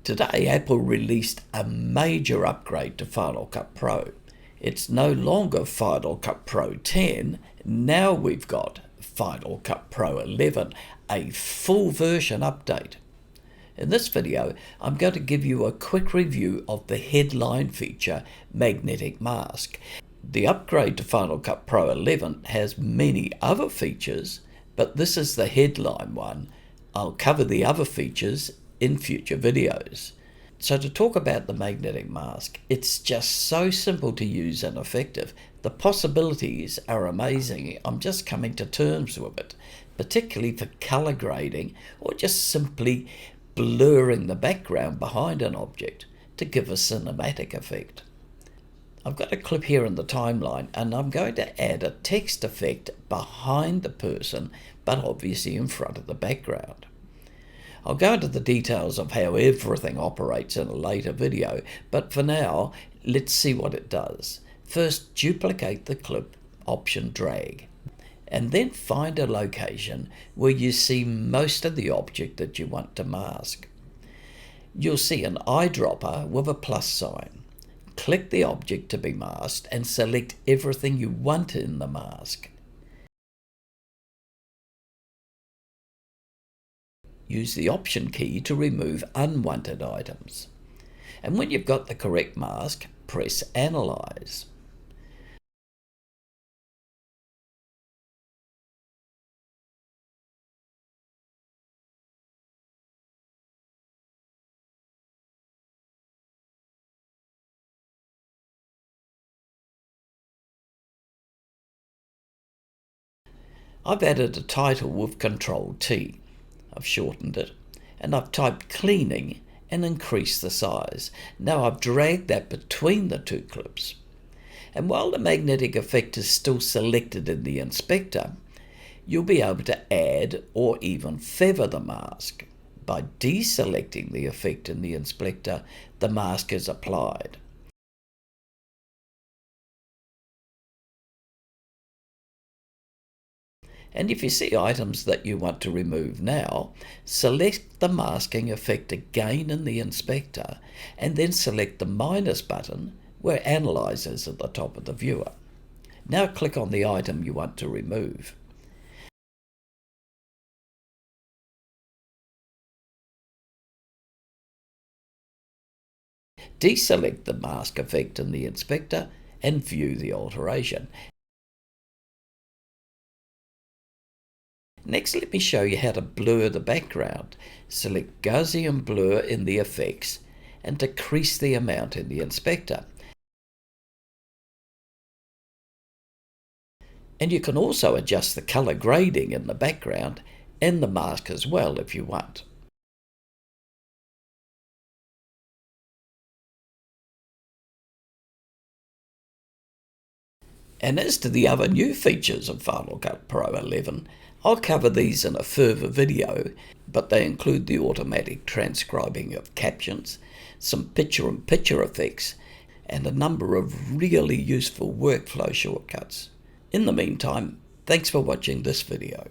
Today, Apple released a major upgrade to Final Cut Pro. It's no longer Final Cut Pro 10, now we've got Final Cut Pro 11, a full version update. In this video, I'm going to give you a quick review of the headline feature, Magnetic Mask. The upgrade to Final Cut Pro 11 has many other features, but this is the headline one. I'll cover the other features in future videos. So to talk about the magnetic mask, it's just so simple to use and effective. The possibilities are amazing. I'm just coming to terms with it, particularly for color grading or just simply blurring the background behind an object to give a cinematic effect. I've got a clip here in the timeline and I'm going to add a text effect behind the person, but obviously in front of the background. I'll go into the details of how everything operates in a later video, but for now, let's see what it does. First, duplicate the clip, Option Drag, and then find a location where you see most of the object that you want to mask. You'll see an eyedropper with a plus sign. Click the object to be masked and select everything you want in the mask. Use the Option key to remove unwanted items. And when you've got the correct mask, press Analyze. I've added a title with Ctrl-T. I've shortened it, and I've typed cleaning and increased the size. Now I've dragged that between the two clips. And while the magnetic effect is still selected in the inspector, you'll be able to add or even feather the mask. By deselecting the effect in the inspector, the mask is applied. And if you see items that you want to remove now, select the masking effect again in the inspector and then select the minus button where Analyze is at the top of the viewer. Now click on the item you want to remove. Deselect the mask effect in the inspector and view the alteration. Next, let me show you how to blur the background. Select Gaussian Blur in the effects and decrease the amount in the inspector. And you can also adjust the color grading in the background and the mask as well if you want. And as to the other new features of Final Cut Pro 11, I'll cover these in a further video, but they include the automatic transcribing of captions, some picture-in-picture effects, and a number of really useful workflow shortcuts. In the meantime, thanks for watching this video.